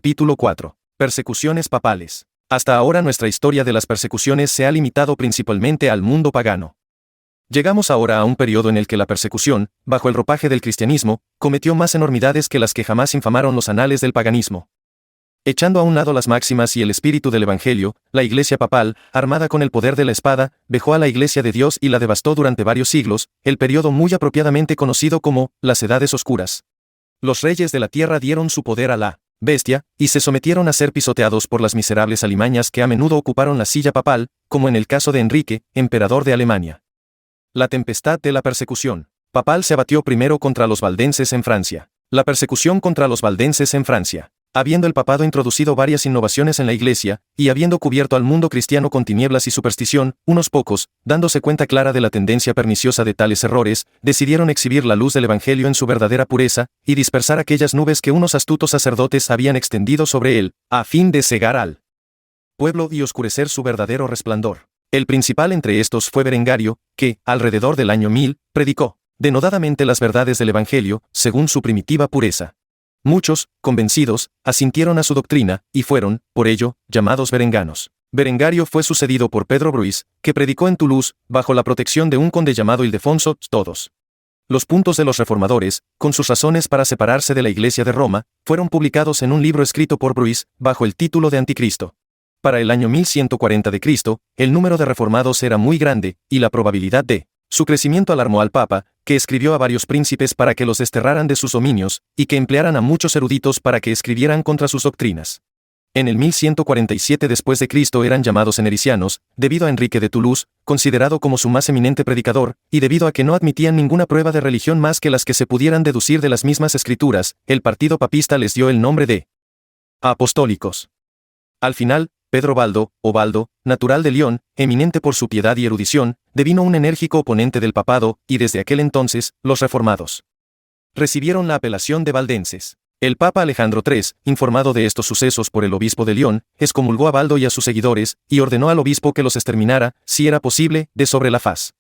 Capítulo 4. Persecuciones papales. Hasta ahora nuestra historia de las persecuciones se ha limitado principalmente al mundo pagano. Llegamos ahora a un periodo en el que la persecución, bajo el ropaje del cristianismo, cometió más enormidades que las que jamás infamaron los anales del paganismo. Echando a un lado las máximas y el espíritu del Evangelio, la Iglesia papal, armada con el poder de la espada, vejó a la Iglesia de Dios y la devastó durante varios siglos, el periodo muy apropiadamente conocido como las Edades Oscuras. Los reyes de la tierra dieron su poder a la bestia, y se sometieron a ser pisoteados por las miserables alimañas que a menudo ocuparon la silla papal, como en el caso de Enrique, emperador de Alemania. La tempestad de la persecución papal se abatió primero contra los valdenses en Francia. La persecución contra los valdenses en Francia. Habiendo el papado introducido varias innovaciones en la Iglesia, y habiendo cubierto al mundo cristiano con tinieblas y superstición, unos pocos, dándose cuenta clara de la tendencia perniciosa de tales errores, decidieron exhibir la luz del Evangelio en su verdadera pureza, y dispersar aquellas nubes que unos astutos sacerdotes habían extendido sobre él, a fin de cegar al pueblo y oscurecer su verdadero resplandor. El principal entre estos fue Berengario, que, alrededor del año 1000, predicó denodadamente las verdades del Evangelio, según su primitiva pureza. Muchos, convencidos, asintieron a su doctrina, y fueron, por ello, llamados berenganos. Berengario fue sucedido por Pedro Bruys, que predicó en Toulouse, bajo la protección de un conde llamado Ildefonso. Todos los puntos de los reformadores, con sus razones para separarse de la Iglesia de Roma, fueron publicados en un libro escrito por Bruys, bajo el título de Anticristo. Para el año 1140 de Cristo, el número de reformados era muy grande, y la probabilidad de su crecimiento alarmó al Papa, que escribió a varios príncipes para que los desterraran de sus dominios, y que emplearan a muchos eruditos para que escribieran contra sus doctrinas. En el 1147 después de Cristo eran llamados enericianos, debido a Enrique de Toulouse, considerado como su más eminente predicador, y debido a que no admitían ninguna prueba de religión más que las que se pudieran deducir de las mismas escrituras, el partido papista les dio el nombre de apostólicos. Al final, Pedro Baldo, o Baldo, natural de León, eminente por su piedad y erudición, devino un enérgico oponente del papado, y desde aquel entonces, los reformados recibieron la apelación de valdenses. El Papa Alejandro III, informado de estos sucesos por el obispo de León, excomulgó a Baldo y a sus seguidores, y ordenó al obispo que los exterminara, si era posible, de sobre la faz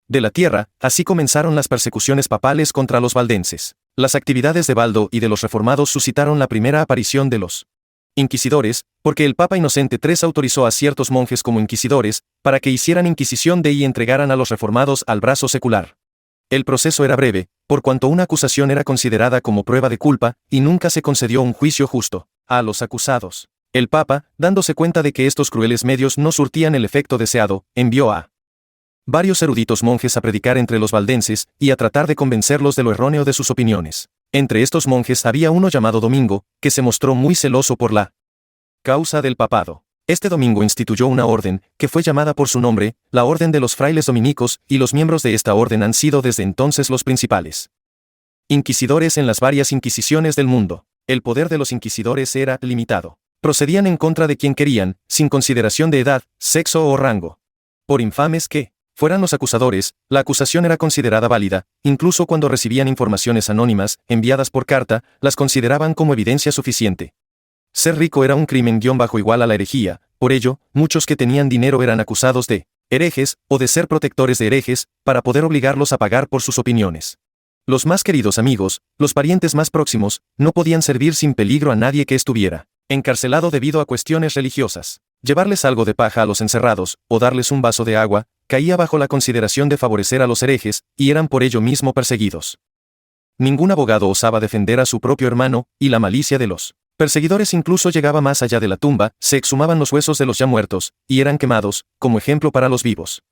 de la tierra. Así comenzaron las persecuciones papales contra los valdenses. Las actividades de Baldo y de los reformados suscitaron la primera aparición de los inquisidores, porque el Papa Inocente III autorizó a ciertos monjes como inquisidores, para que hicieran inquisición de y entregaran a los reformados al brazo secular. El proceso era breve, por cuanto una acusación era considerada como prueba de culpa, y nunca se concedió un juicio justo a los acusados. El Papa, dándose cuenta de que estos crueles medios no surtían el efecto deseado, envió a varios eruditos monjes a predicar entre los valdenses, y a tratar de convencerlos de lo erróneo de sus opiniones. Entre estos monjes había uno llamado Domingo, que se mostró muy celoso por la causa del papado. Este Domingo instituyó una orden, que fue llamada por su nombre, la Orden de los Frailes Dominicos, y los miembros de esta orden han sido desde entonces los principales inquisidores en las varias inquisiciones del mundo. El poder de los inquisidores era limitado. Procedían en contra de quien querían, sin consideración de edad, sexo o rango. Por infames que fueran los acusadores, la acusación era considerada válida, incluso cuando recibían informaciones anónimas, enviadas por carta, las consideraban como evidencia suficiente. Ser rico era un crimen igual a la herejía, por ello, muchos que tenían dinero eran acusados de herejes, o de ser protectores de herejes, para poder obligarlos a pagar por sus opiniones. Los más queridos amigos, los parientes más próximos, no podían servir sin peligro a nadie que estuviera encarcelado debido a cuestiones religiosas. Llevarles algo de paja a los encerrados, o darles un vaso de agua, caía bajo la consideración de favorecer a los herejes, y eran por ello mismo perseguidos. Ningún abogado osaba defender a su propio hermano, y la malicia de los perseguidores incluso llegaba más allá de la tumba, se exhumaban los huesos de los ya muertos, y eran quemados, como ejemplo para los vivos.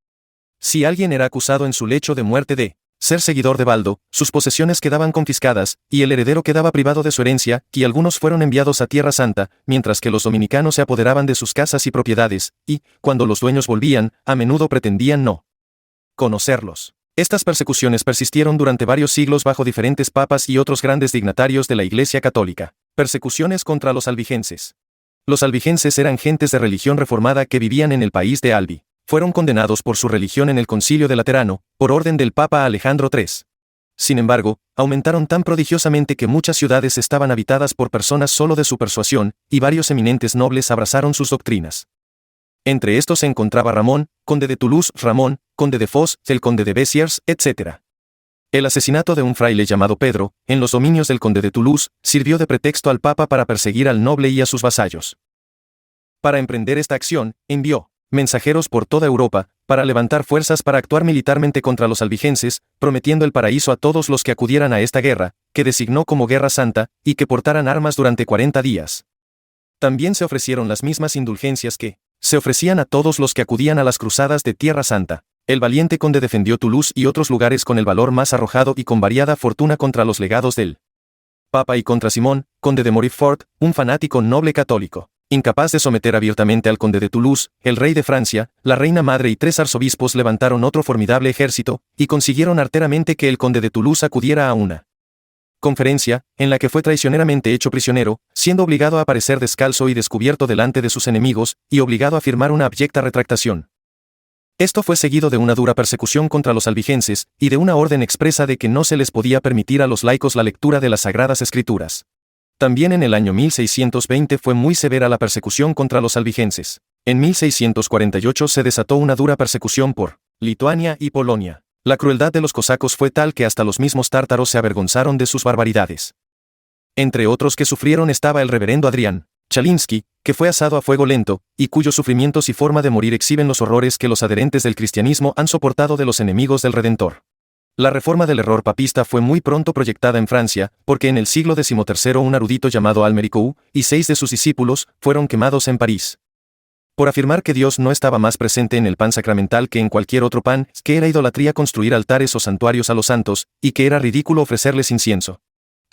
Si alguien era acusado en su lecho de muerte de ser seguidor de Baldo, sus posesiones quedaban confiscadas, y el heredero quedaba privado de su herencia, y algunos fueron enviados a Tierra Santa, mientras que los dominicanos se apoderaban de sus casas y propiedades, y, cuando los dueños volvían, a menudo pretendían no conocerlos. Estas persecuciones persistieron durante varios siglos bajo diferentes papas y otros grandes dignatarios de la Iglesia Católica. Persecuciones contra los albigenses. Los albigenses eran gentes de religión reformada que vivían en el país de Albi. Fueron condenados por su religión en el Concilio de Laterano, por orden del Papa Alejandro III. Sin embargo, aumentaron tan prodigiosamente que muchas ciudades estaban habitadas por personas solo de su persuasión, y varios eminentes nobles abrazaron sus doctrinas. Entre estos se encontraba Ramón, conde de Toulouse, Ramón, conde de Foix, el conde de Béziers, etc. El asesinato de un fraile llamado Pedro, en los dominios del conde de Toulouse, sirvió de pretexto al Papa para perseguir al noble y a sus vasallos. Para emprender esta acción, envió mensajeros por toda Europa, para levantar fuerzas para actuar militarmente contra los albigenses, prometiendo el paraíso a todos los que acudieran a esta guerra, que designó como Guerra Santa, y que portaran armas durante 40 días. También se ofrecieron las mismas indulgencias que se ofrecían a todos los que acudían a las cruzadas de Tierra Santa. El valiente conde defendió Toulouse y otros lugares con el valor más arrojado y con variada fortuna contra los legados del Papa y contra Simón, conde de Montfort, un fanático noble católico. Incapaz de someter abiertamente al conde de Toulouse, el rey de Francia, la reina madre y 3 arzobispos levantaron otro formidable ejército, y consiguieron arteramente que el conde de Toulouse acudiera a una conferencia, en la que fue traicioneramente hecho prisionero, siendo obligado a aparecer descalzo y descubierto delante de sus enemigos, y obligado a firmar una abyecta retractación. Esto fue seguido de una dura persecución contra los albigenses, y de una orden expresa de que no se les podía permitir a los laicos la lectura de las Sagradas Escrituras. También en el año 1620 fue muy severa la persecución contra los albigenses. En 1648 se desató una dura persecución por Lituania y Polonia. La crueldad de los cosacos fue tal que hasta los mismos tártaros se avergonzaron de sus barbaridades. Entre otros que sufrieron estaba el reverendo Adrián Chalinsky, que fue asado a fuego lento, y cuyos sufrimientos y forma de morir exhiben los horrores que los adherentes del cristianismo han soportado de los enemigos del Redentor. La reforma del error papista fue muy pronto proyectada en Francia, porque en el siglo XIII un erudito llamado Almericourt y 6 de sus discípulos fueron quemados en París. Por afirmar que Dios no estaba más presente en el pan sacramental que en cualquier otro pan, que era idolatría construir altares o santuarios a los santos, y que era ridículo ofrecerles incienso.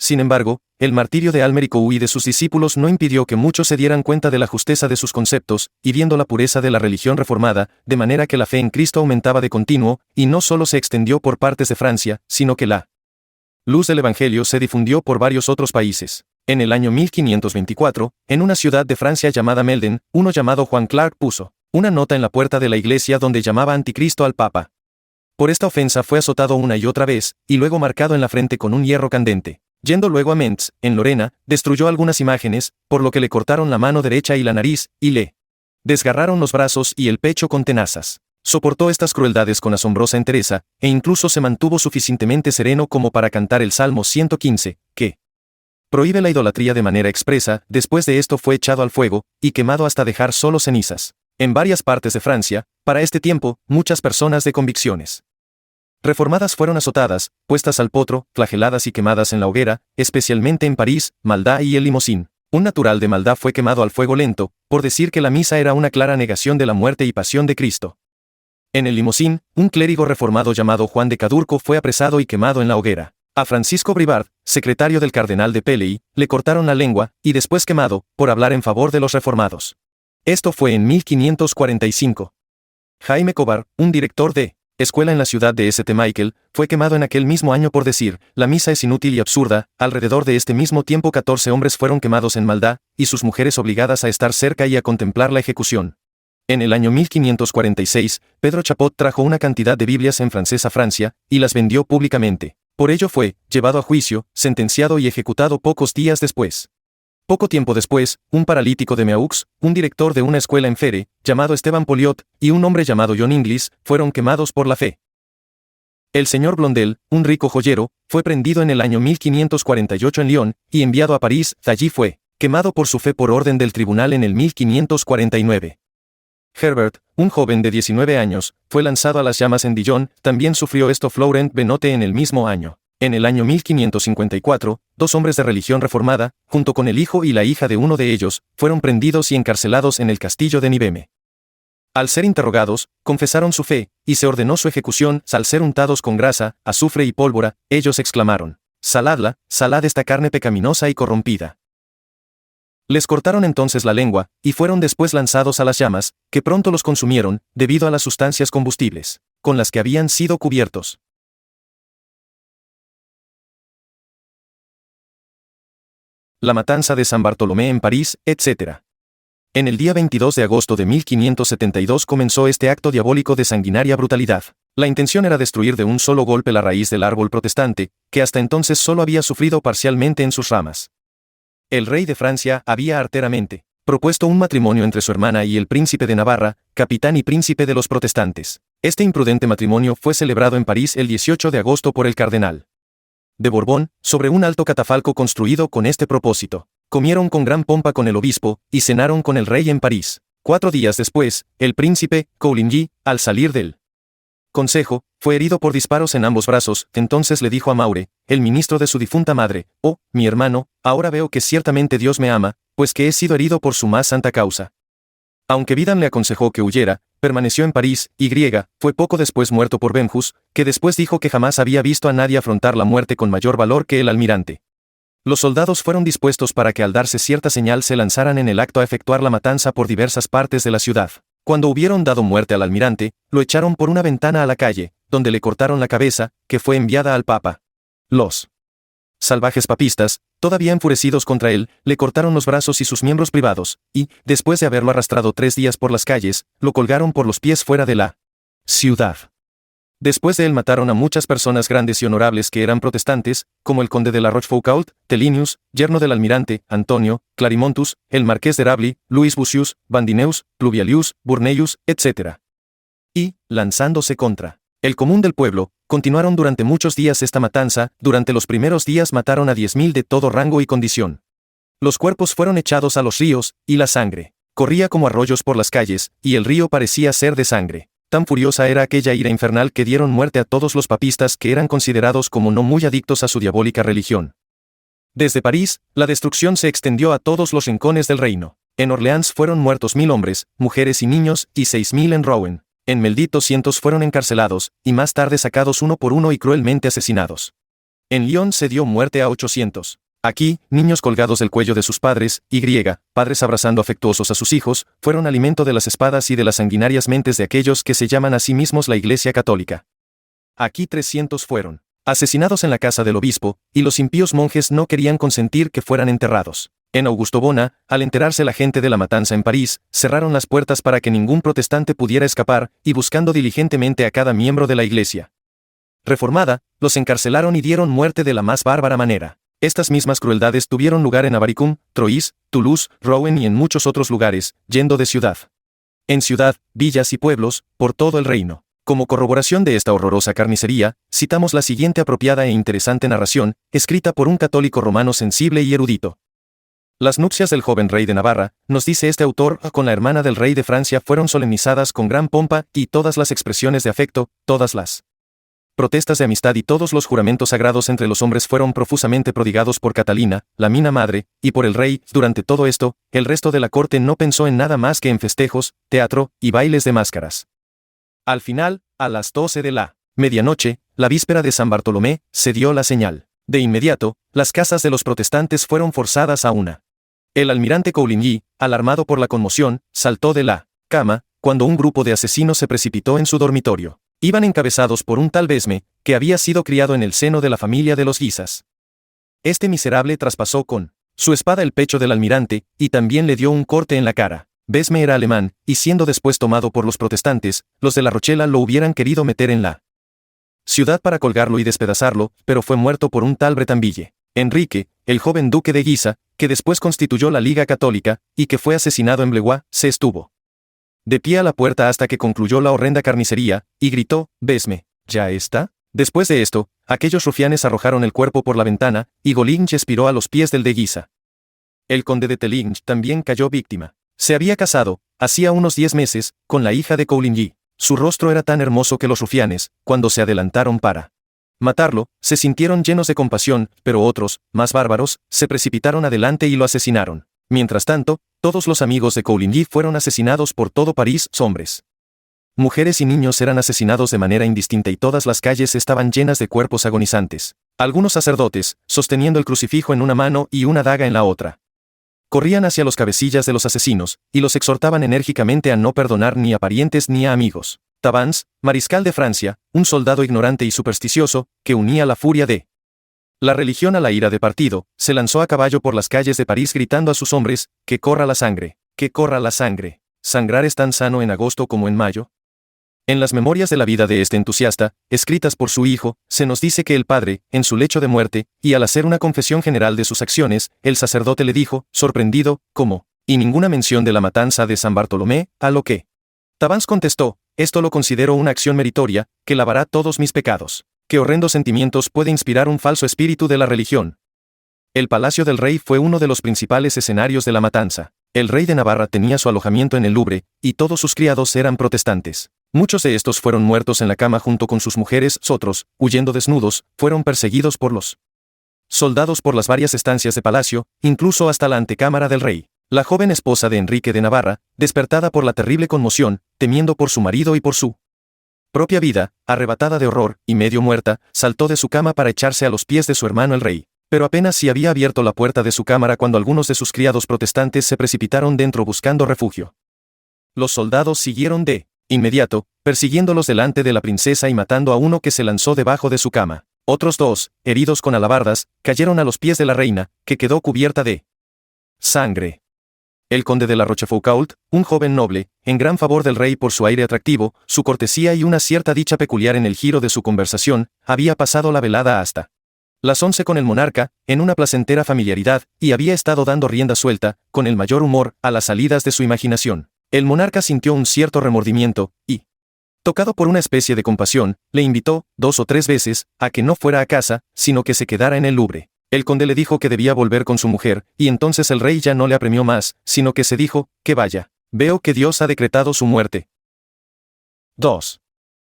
Sin embargo, el martirio de Almericourt y de sus discípulos no impidió que muchos se dieran cuenta de la justeza de sus conceptos, y viendo la pureza de la religión reformada, de manera que la fe en Cristo aumentaba de continuo, y no solo se extendió por partes de Francia, sino que la luz del Evangelio se difundió por varios otros países. En el año 1524, en una ciudad de Francia llamada Melden, uno llamado Juan Clark puso una nota en la puerta de la iglesia donde llamaba anticristo al Papa. Por esta ofensa fue azotado una y otra vez, y luego marcado en la frente con un hierro candente. Yendo luego a Mentz, en Lorena, destruyó algunas imágenes, por lo que le cortaron la mano derecha y la nariz, y le desgarraron los brazos y el pecho con tenazas. Soportó estas crueldades con asombrosa entereza, e incluso se mantuvo suficientemente sereno como para cantar el Salmo 115, que prohíbe la idolatría de manera expresa. Después de esto fue echado al fuego, y quemado hasta dejar solo cenizas. En varias partes de Francia, para este tiempo, muchas personas de convicciones reformadas fueron azotadas, puestas al potro, flageladas y quemadas en la hoguera, especialmente en París, Maldá y el Limosín. Un natural de Maldá fue quemado al fuego lento, por decir que la misa era una clara negación de la muerte y pasión de Cristo. En el Limosín, un clérigo reformado llamado Juan de Cadurco fue apresado y quemado en la hoguera. A Francisco Brivard, secretario del cardenal de Peley, le cortaron la lengua, y después quemado, por hablar en favor de los reformados. Esto fue en 1545. Jaime Cobar, un director de escuela en la ciudad de St. Michael, fue quemado en aquel mismo año por decir, la misa es inútil y absurda. Alrededor de este mismo tiempo 14 hombres fueron quemados en Maldá, y sus mujeres obligadas a estar cerca y a contemplar la ejecución. En el año 1546, Pedro Chapot trajo una cantidad de Biblias en francés a Francia, y las vendió públicamente. Por ello fue llevado a juicio, sentenciado y ejecutado pocos días después. Poco tiempo después, un paralítico de Meaux, un director de una escuela en Fere, llamado Esteban Poliot, y un hombre llamado John Inglis, fueron quemados por la fe. El señor Blondel, un rico joyero, fue prendido en el año 1548 en Lyon, y enviado a París. Allí fue quemado por su fe por orden del tribunal en el 1549. Herbert, un joven de 19 años, fue lanzado a las llamas en Dijon. También sufrió esto Florent Benote en el mismo año. En el año 1554, 2 hombres de religión reformada, junto con el hijo y la hija de uno de ellos, fueron prendidos y encarcelados en el castillo de Niveme. Al ser interrogados, confesaron su fe, y se ordenó su ejecución. Al ser untados con grasa, azufre y pólvora, ellos exclamaron: «Saladla, salad esta carne pecaminosa y corrompida». Les cortaron entonces la lengua, y fueron después lanzados a las llamas, que pronto los consumieron, debido a las sustancias combustibles con las que habían sido cubiertos. La matanza de San Bartolomé en París, etc. En el día 22 de agosto de 1572 comenzó este acto diabólico de sanguinaria brutalidad. La intención era destruir de un solo golpe la raíz del árbol protestante, que hasta entonces solo había sufrido parcialmente en sus ramas. El rey de Francia había arteramente propuesto un matrimonio entre su hermana y el príncipe de Navarra, capitán y príncipe de los protestantes. Este imprudente matrimonio fue celebrado en París el 18 de agosto por el cardenal de Borbón, sobre un alto catafalco construido con este propósito. Comieron con gran pompa con el obispo, y cenaron con el rey en París. 4 días después, el príncipe, Coligny, al salir del consejo, fue herido por disparos en ambos brazos. Entonces le dijo a Maure, el ministro de su difunta madre: «Oh, mi hermano, ahora veo que ciertamente Dios me ama, pues que he sido herido por su más santa causa». Aunque Vidan le aconsejó que huyera, permaneció en París, y fue poco después muerto por Benjus, que después dijo que jamás había visto a nadie afrontar la muerte con mayor valor que el almirante. Los soldados fueron dispuestos para que al darse cierta señal se lanzaran en el acto a efectuar la matanza por diversas partes de la ciudad. Cuando hubieron dado muerte al almirante, lo echaron por una ventana a la calle, donde le cortaron la cabeza, que fue enviada al Papa. Los salvajes papistas, todavía enfurecidos contra él, le cortaron los brazos y sus miembros privados, y, después de haberlo arrastrado 3 días por las calles, lo colgaron por los pies fuera de la ciudad. Después de él mataron a muchas personas grandes y honorables que eran protestantes, como el conde de la Rochefoucauld, Telinius, yerno del almirante, Antonio, Clarimontus, el marqués de Rabli, Louis Busius, Bandineus, Pluvialius, Burneius, etc. Y, lanzándose contra el común del pueblo, continuaron durante muchos días esta matanza. Durante los primeros días mataron a 10.000 de todo rango y condición. Los cuerpos fueron echados a los ríos, y la sangre corría como arroyos por las calles, y el río parecía ser de sangre. Tan furiosa era aquella ira infernal que dieron muerte a todos los papistas que eran considerados como no muy adictos a su diabólica religión. Desde París, la destrucción se extendió a todos los rincones del reino. En Orleans fueron muertos 1.000 hombres, mujeres y niños, y 6.000 en Rouen. En Meldit 200 fueron encarcelados, y más tarde sacados uno por uno y cruelmente asesinados. En Lyon se dio muerte a 800. Aquí, niños colgados del cuello de sus padres, padres abrazando afectuosos a sus hijos, fueron alimento de las espadas y de las sanguinarias mentes de aquellos que se llaman a sí mismos la Iglesia Católica. Aquí 300 fueron asesinados en la casa del obispo, y los impíos monjes no querían consentir que fueran enterrados. En Augusto Bona, al enterarse la gente de la matanza en París, cerraron las puertas para que ningún protestante pudiera escapar, y buscando diligentemente a cada miembro de la Iglesia reformada, los encarcelaron y dieron muerte de la más bárbara manera. Estas mismas crueldades tuvieron lugar en Avaricum, Troyes, Toulouse, Rouen y en muchos otros lugares, yendo de ciudad en ciudad, villas y pueblos, por todo el reino. Como corroboración de esta horrorosa carnicería, citamos la siguiente apropiada e interesante narración, escrita por un católico romano sensible y erudito. Las nupcias del joven rey de Navarra, nos dice este autor, con la hermana del rey de Francia fueron solemnizadas con gran pompa, y todas las expresiones de afecto, todas las protestas de amistad y todos los juramentos sagrados entre los hombres fueron profusamente prodigados por Catalina, la mina madre, y por el rey. Durante todo esto, el resto de la corte no pensó en nada más que en festejos, teatro, y bailes de máscaras. Al final, a las 12 de la medianoche, la víspera de San Bartolomé, se dio la señal. De inmediato, las casas de los protestantes fueron forzadas a una. El almirante Coligny, alarmado por la conmoción, saltó de la cama, cuando un grupo de asesinos se precipitó en su dormitorio. Iban encabezados por un tal Besme, que había sido criado en el seno de la familia de los Guisas. Este miserable traspasó con su espada el pecho del almirante, y también le dio un corte en la cara. Besme era alemán, y siendo después tomado por los protestantes, los de la Rochela lo hubieran querido meter en la ciudad para colgarlo y despedazarlo, pero fue muerto por un tal Bretanville. Enrique, el joven duque de Guisa, que después constituyó la Liga Católica, y que fue asesinado en Blois, se estuvo de pie a la puerta hasta que concluyó la horrenda carnicería, y gritó: «Besme, ¿ya está?». Después de esto, aquellos rufianes arrojaron el cuerpo por la ventana, y Coligny expiró a los pies del de Guisa. El conde de Teligny también cayó víctima. Se había casado, hacía unos 10 meses, con la hija de Coligny. Su rostro era tan hermoso que los rufianes, cuando se adelantaron para matarlo, se sintieron llenos de compasión, pero otros, más bárbaros, se precipitaron adelante y lo asesinaron. Mientras tanto, todos los amigos de Coligny fueron asesinados por todo París. Hombres, mujeres y niños eran asesinados de manera indistinta y todas las calles estaban llenas de cuerpos agonizantes. Algunos sacerdotes, sosteniendo el crucifijo en una mano y una daga en la otra, corrían hacia los cabecillas de los asesinos, y los exhortaban enérgicamente a no perdonar ni a parientes ni a amigos. Tabans, mariscal de Francia, un soldado ignorante y supersticioso, que unía la furia de la religión a la ira de partido, se lanzó a caballo por las calles de París gritando a sus hombres: «¡Que corra la sangre! ¡Que corra la sangre!». ¿Sangrar es tan sano en agosto como en mayo? En las memorias de la vida de este entusiasta, escritas por su hijo, se nos dice que el padre, en su lecho de muerte, y al hacer una confesión general de sus acciones, el sacerdote le dijo, sorprendido, como y ninguna mención de la matanza de San Bartolomé, a lo que Tabans contestó: esto lo considero una acción meritoria, que lavará todos mis pecados. ¿Qué horrendos sentimientos puede inspirar un falso espíritu de la religión? El palacio del rey fue uno de los principales escenarios de la matanza. El rey de Navarra tenía su alojamiento en el Louvre, y todos sus criados eran protestantes. Muchos de estos fueron muertos en la cama junto con sus mujeres, otros, huyendo desnudos, fueron perseguidos por los soldados por las varias estancias de palacio, incluso hasta la antecámara del rey. La joven esposa de Enrique de Navarra, despertada por la terrible conmoción, temiendo por su marido y por su propia vida, arrebatada de horror, y medio muerta, saltó de su cama para echarse a los pies de su hermano el rey. Pero apenas si había abierto la puerta de su cámara cuando algunos de sus criados protestantes se precipitaron dentro buscando refugio. Los soldados siguieron de inmediato, persiguiéndolos delante de la princesa y matando a uno que se lanzó debajo de su cama. Otros dos, heridos con alabardas, cayeron a los pies de la reina, que quedó cubierta de sangre. El conde de la Rochefoucauld, un joven noble, en gran favor del rey por su aire atractivo, su cortesía y una cierta dicha peculiar en el giro de su conversación, había pasado la velada hasta las 11 con el monarca, en una placentera familiaridad, y había estado dando rienda suelta, con el mayor humor, a las salidas de su imaginación. El monarca sintió un cierto remordimiento, y, tocado por una especie de compasión, le invitó, 2 o 3 veces, a que no fuera a casa, sino que se quedara en el Louvre. El conde le dijo que debía volver con su mujer, y entonces el rey ya no le apremió más, sino que se dijo: que vaya. Veo que Dios ha decretado su muerte. 2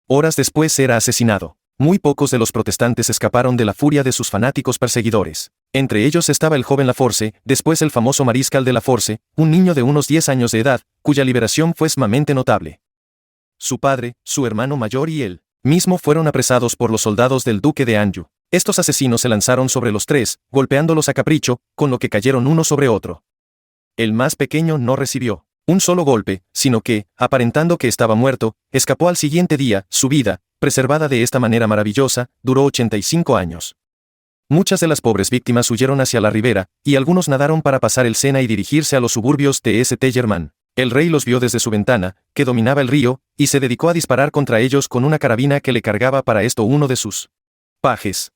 horas después era asesinado. Muy pocos de los protestantes escaparon de la furia de sus fanáticos perseguidores. Entre ellos estaba el joven Laforce, después el famoso mariscal de Laforce, un niño de unos 10 años de edad, cuya liberación fue sumamente notable. Su padre, su hermano mayor y él mismo fueron apresados por los soldados del duque de Anjou. Estos asesinos se lanzaron sobre los tres, golpeándolos a capricho, con lo que cayeron uno sobre otro. El más pequeño no recibió un solo golpe, sino que, aparentando que estaba muerto, escapó al siguiente día. Su vida, preservada de esta manera maravillosa, duró 85 años. Muchas de las pobres víctimas huyeron hacia la ribera, y algunos nadaron para pasar el Sena y dirigirse a los suburbios de St. Germain. El rey los vio desde su ventana, que dominaba el río, y se dedicó a disparar contra ellos con una carabina que le cargaba para esto uno de sus pajes.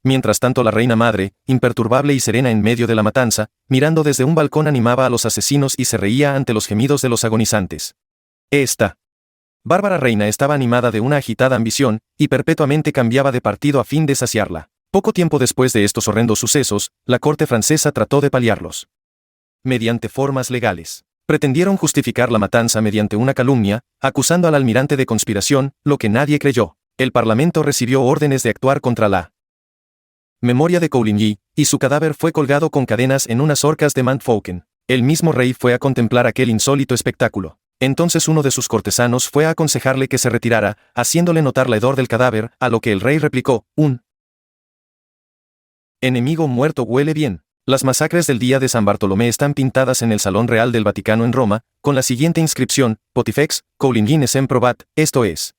Mientras tanto la reina madre, imperturbable y serena en medio de la matanza, mirando desde un balcón animaba a los asesinos y se reía ante los gemidos de los agonizantes. Esta bárbara reina estaba animada de una agitada ambición, y perpetuamente cambiaba de partido a fin de saciarla. Poco tiempo después de estos horrendos sucesos, la corte francesa trató de paliarlos mediante formas legales. Pretendieron justificar la matanza mediante una calumnia, acusando al almirante de conspiración, lo que nadie creyó. El parlamento recibió órdenes de actuar contra la memoria de Coligny, y su cadáver fue colgado con cadenas en unas horcas de Montfaucon. El mismo rey fue a contemplar aquel insólito espectáculo. Entonces uno de sus cortesanos fue a aconsejarle que se retirara, haciéndole notar la hedor del cadáver, a lo que el rey replicó: un enemigo muerto huele bien. Las masacres del día de San Bartolomé están pintadas en el Salón Real del Vaticano en Roma, con la siguiente inscripción: Pontifex Coligny essem probat, esto es,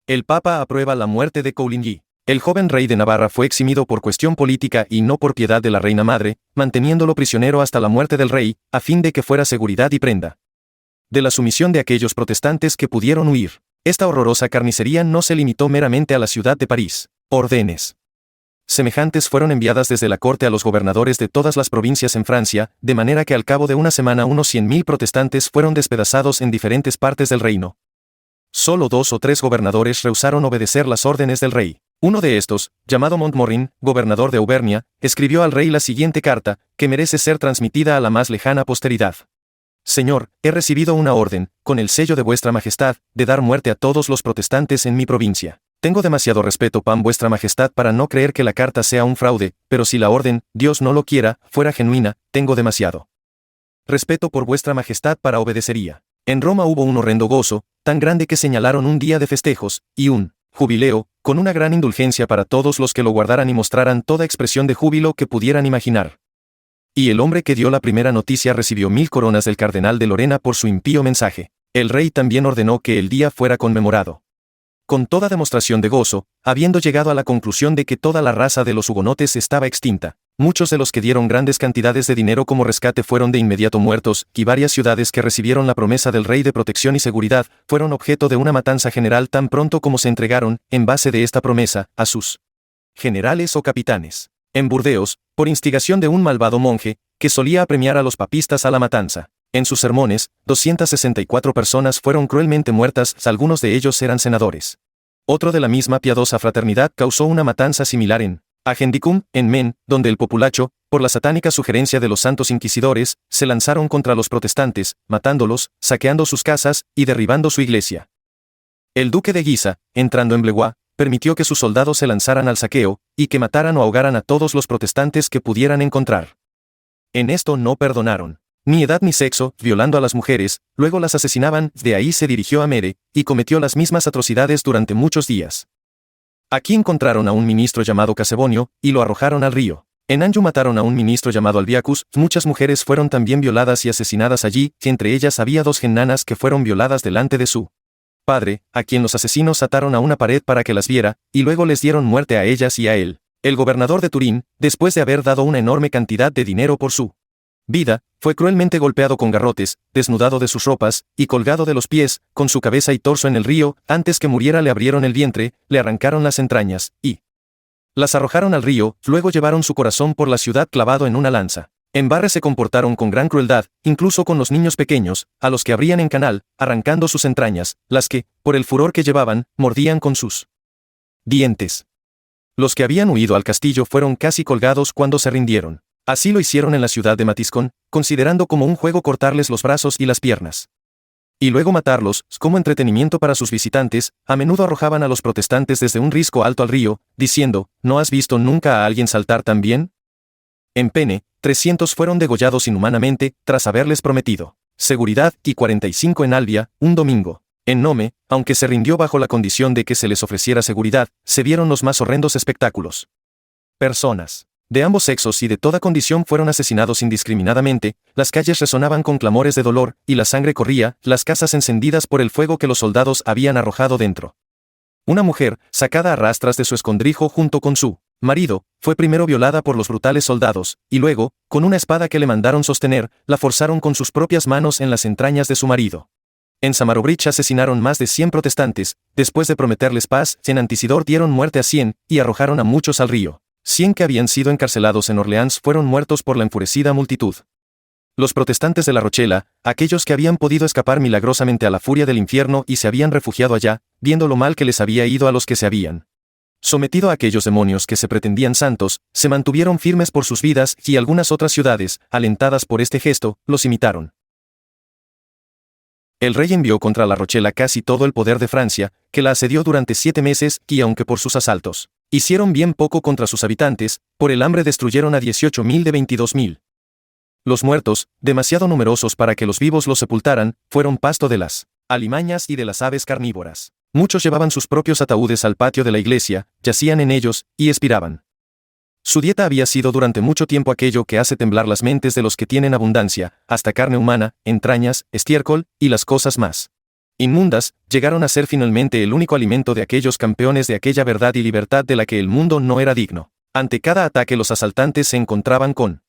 el Papa aprueba la muerte de Coligny. El joven rey de Navarra fue eximido por cuestión política y no por piedad de la reina madre, manteniéndolo prisionero hasta la muerte del rey, a fin de que fuera seguridad y prenda de la sumisión de aquellos protestantes que pudieron huir. Esta horrorosa carnicería no se limitó meramente a la ciudad de París. Órdenes semejantes fueron enviadas desde la corte a los gobernadores de todas las provincias en Francia, de manera que al cabo de una semana unos 100.000 protestantes fueron despedazados en diferentes partes del reino. Solo 2 o 3 gobernadores rehusaron obedecer las órdenes del rey. Uno de estos, llamado Montmorin, gobernador de Auvernia, escribió al rey la siguiente carta, que merece ser transmitida a la más lejana posteridad. Señor, he recibido una orden, con el sello de vuestra majestad, de dar muerte a todos los protestantes en mi provincia. Tengo demasiado respeto para vuestra majestad para no creer que la carta sea un fraude, pero si la orden, Dios no lo quiera, fuera genuina, tengo demasiado respeto por vuestra majestad para obedecería. En Roma hubo un horrendo gozo, tan grande que señalaron un día de festejos, y un jubileo, con una gran indulgencia para todos los que lo guardaran y mostraran toda expresión de júbilo que pudieran imaginar. Y el hombre que dio la primera noticia recibió 1000 coronas del cardenal de Lorena por su impío mensaje. El rey también ordenó que el día fuera conmemorado con toda demostración de gozo, habiendo llegado a la conclusión de que toda la raza de los hugonotes estaba extinta. Muchos de los que dieron grandes cantidades de dinero como rescate fueron de inmediato muertos, y varias ciudades que recibieron la promesa del rey de protección y seguridad, fueron objeto de una matanza general tan pronto como se entregaron, en base de esta promesa, a sus generales o capitanes. En Burdeos, por instigación de un malvado monje, que solía apremiar a los papistas a la matanza. En sus sermones, 264 personas fueron cruelmente muertas, algunos de ellos eran senadores. Otro de la misma piadosa fraternidad causó una matanza similar en Agendicum, en Men, donde el populacho, por la satánica sugerencia de los santos inquisidores, se lanzaron contra los protestantes, matándolos, saqueando sus casas y derribando su iglesia. El duque de Guisa, entrando en Blois, permitió que sus soldados se lanzaran al saqueo, y que mataran o ahogaran a todos los protestantes que pudieran encontrar. En esto no perdonaron ni edad ni sexo, violando a las mujeres, luego las asesinaban, de ahí se dirigió a Mere, y cometió las mismas atrocidades durante muchos días. Aquí encontraron a un ministro llamado Casebonio, y lo arrojaron al río. En Anjou mataron a un ministro llamado Albiacus, muchas mujeres fueron también violadas y asesinadas allí, y entre ellas había 2 genanas que fueron violadas delante de su padre, a quien los asesinos ataron a una pared para que las viera, y luego les dieron muerte a ellas y a él. El gobernador de Turín, después de haber dado una enorme cantidad de dinero por su vida, fue cruelmente golpeado con garrotes, desnudado de sus ropas, y colgado de los pies, con su cabeza y torso en el río. Antes que muriera le abrieron el vientre, le arrancaron las entrañas, y las arrojaron al río, luego llevaron su corazón por la ciudad clavado en una lanza. En Barre se comportaron con gran crueldad, incluso con los niños pequeños, a los que abrían en canal, arrancando sus entrañas, las que, por el furor que llevaban, mordían con sus dientes. Los que habían huido al castillo fueron casi colgados cuando se rindieron. Así lo hicieron en la ciudad de Matiscón, considerando como un juego cortarles los brazos y las piernas. Y luego matarlos, como entretenimiento para sus visitantes, a menudo arrojaban a los protestantes desde un risco alto al río, diciendo, ¿no has visto nunca a alguien saltar tan bien? En Pene, 300 fueron degollados inhumanamente, tras haberles prometido seguridad, y 45 en Albia, un domingo. En Nome, aunque se rindió bajo la condición de que se les ofreciera seguridad, se vieron los más horrendos espectáculos. Personas de ambos sexos y de toda condición fueron asesinados indiscriminadamente, las calles resonaban con clamores de dolor, y la sangre corría, las casas encendidas por el fuego que los soldados habían arrojado dentro. Una mujer, sacada a rastras de su escondrijo junto con su marido, fue primero violada por los brutales soldados, y luego, con una espada que le mandaron sostener, la forzaron con sus propias manos en las entrañas de su marido. En Samarobrich asesinaron más de 100 protestantes, después de prometerles paz, en Antisidor dieron muerte a 100, y arrojaron a muchos al río. 100 que habían sido encarcelados en Orleans fueron muertos por la enfurecida multitud. Los protestantes de La Rochela, aquellos que habían podido escapar milagrosamente a la furia del infierno y se habían refugiado allá, viendo lo mal que les había ido a los que se habían sometido a aquellos demonios que se pretendían santos, se mantuvieron firmes por sus vidas, y algunas otras ciudades, alentadas por este gesto, los imitaron. El rey envió contra La Rochela casi todo el poder de Francia, que la asedió durante 7 meses, y aunque por sus asaltos hicieron bien poco contra sus habitantes, por el hambre destruyeron a 18.000 de 22.000. Los muertos, demasiado numerosos para que los vivos los sepultaran, fueron pasto de las alimañas y de las aves carnívoras. Muchos llevaban sus propios ataúdes al patio de la iglesia, yacían en ellos, y expiraban. Su dieta había sido durante mucho tiempo aquello que hace temblar las mentes de los que tienen abundancia, hasta carne humana, entrañas, estiércol, y las cosas más inmundas, llegaron a ser finalmente el único alimento de aquellos campeones de aquella verdad y libertad de la que el mundo no era digno. Ante cada ataque los asaltantes se encontraban con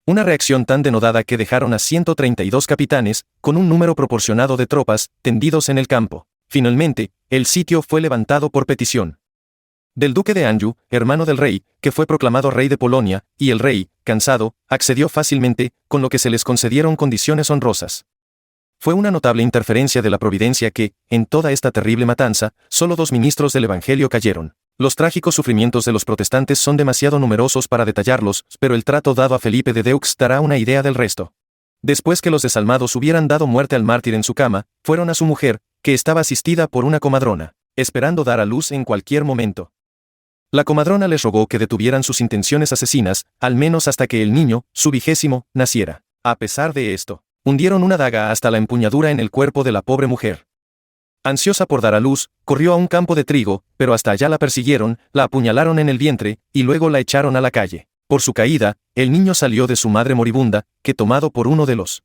una reacción tan denodada que dejaron a 132 capitanes, con un número proporcionado de tropas, tendidos en el campo. Finalmente, el sitio fue levantado por petición del duque de Anjou, hermano del rey, que fue proclamado rey de Polonia, y el rey, cansado, accedió fácilmente, con lo que se les concedieron condiciones honrosas. Fue una notable interferencia de la providencia que, en toda esta terrible matanza, solo 2 ministros del Evangelio cayeron. Los trágicos sufrimientos de los protestantes son demasiado numerosos para detallarlos, pero el trato dado a Felipe de Deux dará una idea del resto. Después que los desalmados hubieran dado muerte al mártir en su cama, fueron a su mujer, que estaba asistida por una comadrona, esperando dar a luz en cualquier momento. La comadrona les rogó que detuvieran sus intenciones asesinas, al menos hasta que el niño, su 20º, naciera. A pesar de esto, hundieron una daga hasta la empuñadura en el cuerpo de la pobre mujer. Ansiosa por dar a luz, corrió a un campo de trigo, pero hasta allá la persiguieron, la apuñalaron en el vientre, y luego la echaron a la calle. Por su caída, el niño salió de su madre moribunda, que tomado por uno de los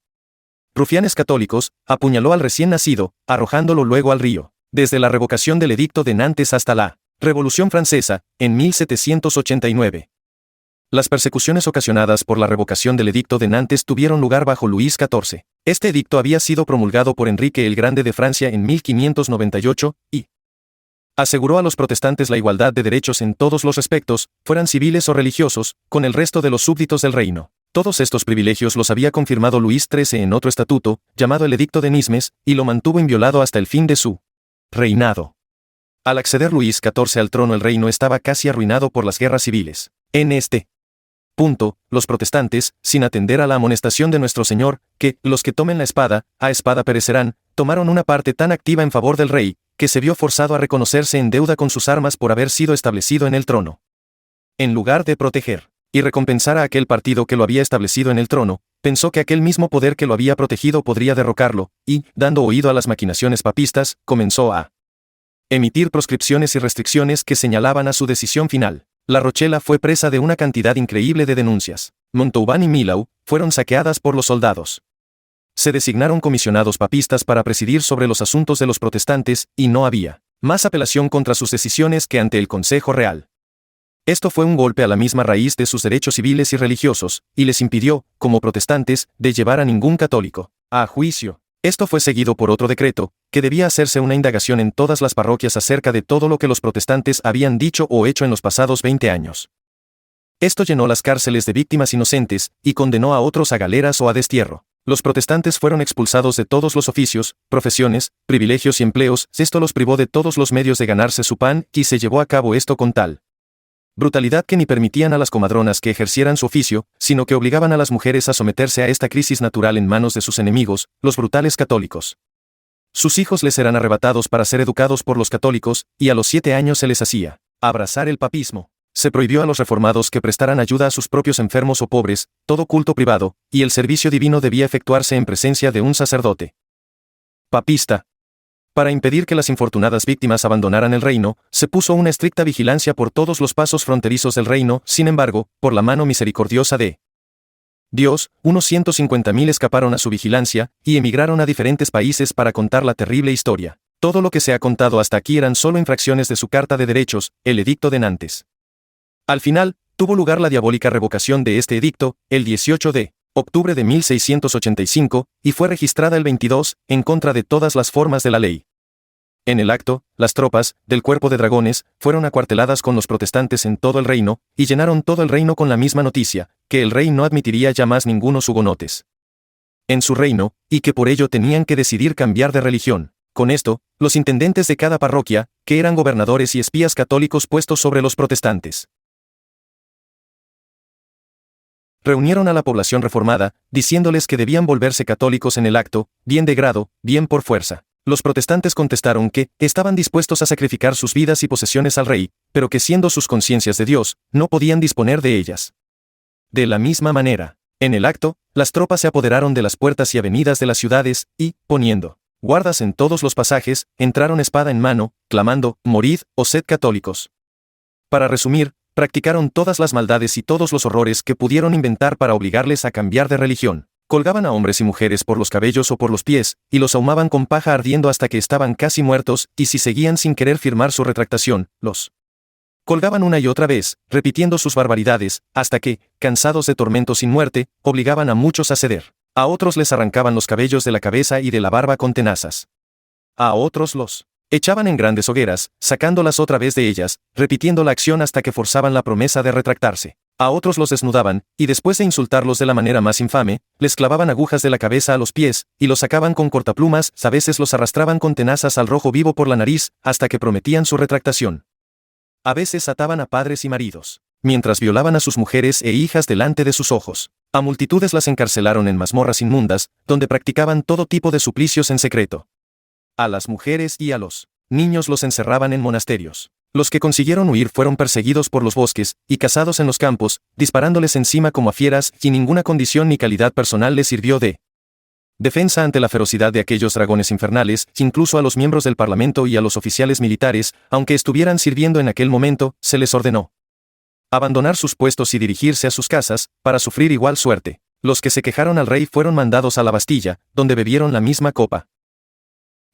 rufianes católicos, apuñaló al recién nacido, arrojándolo luego al río. Desde la revocación del edicto de Nantes hasta la Revolución Francesa, en 1789. Las persecuciones ocasionadas por la revocación del edicto de Nantes tuvieron lugar bajo Luis XIV. Este edicto había sido promulgado por Enrique el Grande de Francia en 1598, y aseguró a los protestantes la igualdad de derechos en todos los respectos, fueran civiles o religiosos, con el resto de los súbditos del reino. Todos estos privilegios los había confirmado Luis XIII en otro estatuto, llamado el Edicto de Nismes, y lo mantuvo inviolado hasta el fin de su reinado. Al acceder Luis XIV al trono, el reino estaba casi arruinado por las guerras civiles. En este punto, los protestantes, sin atender a la amonestación de nuestro Señor, que los que tomen la espada, a espada perecerán, tomaron una parte tan activa en favor del rey, que se vio forzado a reconocerse en deuda con sus armas por haber sido establecido en el trono. En lugar de proteger y recompensar a aquel partido que lo había establecido en el trono, pensó que aquel mismo poder que lo había protegido podría derrocarlo, y, dando oído a las maquinaciones papistas, comenzó a emitir proscripciones y restricciones que señalaban a su decisión final. La Rochela fue presa de una cantidad increíble de denuncias. Montauban y Millau fueron saqueadas por los soldados. Se designaron comisionados papistas para presidir sobre los asuntos de los protestantes, y no había más apelación contra sus decisiones que ante el Consejo Real. Esto fue un golpe a la misma raíz de sus derechos civiles y religiosos, y les impidió, como protestantes, de llevar a ningún católico a juicio. Esto fue seguido por otro decreto, que debía hacerse una indagación en todas las parroquias acerca de todo lo que los protestantes habían dicho o hecho en los pasados 20 años. Esto llenó las cárceles de víctimas inocentes, y condenó a otros a galeras o a destierro. Los protestantes fueron expulsados de todos los oficios, profesiones, privilegios y empleos. Esto los privó de todos los medios de ganarse su pan, y se llevó a cabo esto con tal brutalidad que ni permitían a las comadronas que ejercieran su oficio, sino que obligaban a las mujeres a someterse a esta crisis natural en manos de sus enemigos, los brutales católicos. Sus hijos les eran arrebatados para ser educados por los católicos, y a los 7 años se les hacía abrazar el papismo. Se prohibió a los reformados que prestaran ayuda a sus propios enfermos o pobres, todo culto privado, y el servicio divino debía efectuarse en presencia de un sacerdote papista. Para impedir que las infortunadas víctimas abandonaran el reino, se puso una estricta vigilancia por todos los pasos fronterizos del reino. Sin embargo, por la mano misericordiosa de Dios, unos 150.000 escaparon a su vigilancia, y emigraron a diferentes países para contar la terrible historia. Todo lo que se ha contado hasta aquí eran solo infracciones de su Carta de Derechos, el Edicto de Nantes. Al final, tuvo lugar la diabólica revocación de este edicto, el 18 de octubre de 1685, y fue registrada el 22, en contra de todas las formas de la ley. En el acto, las tropas, del cuerpo de dragones, fueron acuarteladas con los protestantes en todo el reino, y llenaron todo el reino con la misma noticia, que el rey no admitiría ya más ningunos hugonotes en su reino, y que por ello tenían que decidir cambiar de religión. Con esto, los intendentes de cada parroquia, que eran gobernadores y espías católicos puestos sobre los protestantes, reunieron a la población reformada, diciéndoles que debían volverse católicos en el acto, bien de grado, bien por fuerza. Los protestantes contestaron que estaban dispuestos a sacrificar sus vidas y posesiones al rey, pero que siendo sus conciencias de Dios, no podían disponer de ellas. De la misma manera, en el acto, las tropas se apoderaron de las puertas y avenidas de las ciudades, y, poniendo guardas en todos los pasajes, entraron espada en mano, clamando, «Morid, o sed católicos». Para resumir, practicaron todas las maldades y todos los horrores que pudieron inventar para obligarles a cambiar de religión. Colgaban a hombres y mujeres por los cabellos o por los pies, y los ahumaban con paja ardiendo hasta que estaban casi muertos, y si seguían sin querer firmar su retractación, los colgaban una y otra vez, repitiendo sus barbaridades, hasta que, cansados de tormentos sin muerte, obligaban a muchos a ceder. A otros les arrancaban los cabellos de la cabeza y de la barba con tenazas. A otros los echaban en grandes hogueras, sacándolas otra vez de ellas, repitiendo la acción hasta que forzaban la promesa de retractarse. A otros los desnudaban, y después de insultarlos de la manera más infame, les clavaban agujas de la cabeza a los pies, y los sacaban con cortaplumas. A veces los arrastraban con tenazas al rojo vivo por la nariz, hasta que prometían su retractación. A veces ataban a padres y maridos, mientras violaban a sus mujeres e hijas delante de sus ojos. A multitudes las encarcelaron en mazmorras inmundas, donde practicaban todo tipo de suplicios en secreto. A las mujeres y a los niños los encerraban en monasterios. Los que consiguieron huir fueron perseguidos por los bosques, y cazados en los campos, disparándoles encima como a fieras, y ninguna condición ni calidad personal les sirvió de defensa ante la ferocidad de aquellos dragones infernales. Incluso a los miembros del Parlamento y a los oficiales militares, aunque estuvieran sirviendo en aquel momento, se les ordenó abandonar sus puestos y dirigirse a sus casas, para sufrir igual suerte. Los que se quejaron al rey fueron mandados a la Bastilla, donde bebieron la misma copa.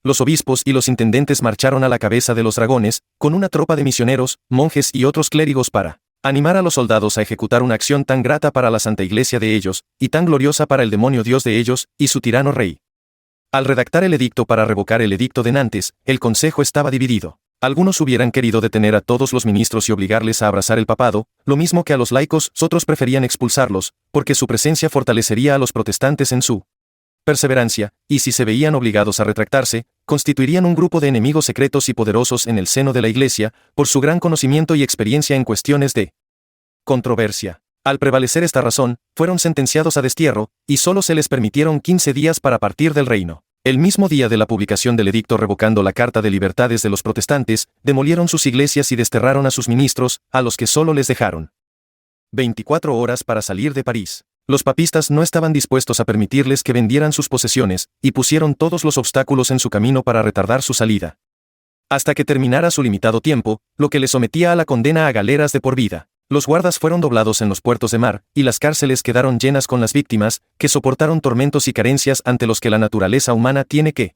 Los obispos y los intendentes marcharon a la cabeza de los dragones, con una tropa de misioneros, monjes y otros clérigos para animar a los soldados a ejecutar una acción tan grata para la Santa Iglesia de ellos, y tan gloriosa para el demonio Dios de ellos, y su tirano rey. Al redactar el edicto para revocar el Edicto de Nantes, el consejo estaba dividido. Algunos hubieran querido detener a todos los ministros y obligarles a abrazar el papado, lo mismo que a los laicos, otros preferían expulsarlos, porque su presencia fortalecería a los protestantes en su perseverancia, y si se veían obligados a retractarse, constituirían un grupo de enemigos secretos y poderosos en el seno de la Iglesia, por su gran conocimiento y experiencia en cuestiones de controversia. Al prevalecer esta razón, fueron sentenciados a destierro, y solo se les permitieron 15 días para partir del reino. El mismo día de la publicación del edicto revocando la Carta de Libertades de los protestantes, demolieron sus iglesias y desterraron a sus ministros, a los que solo les dejaron 24 horas para salir de París. Los papistas no estaban dispuestos a permitirles que vendieran sus posesiones, y pusieron todos los obstáculos en su camino para retardar su salida, hasta que terminara su limitado tiempo, lo que les sometía a la condena a galeras de por vida. Los guardas fueron doblados en los puertos de mar, y las cárceles quedaron llenas con las víctimas, que soportaron tormentos y carencias ante los que la naturaleza humana tiene que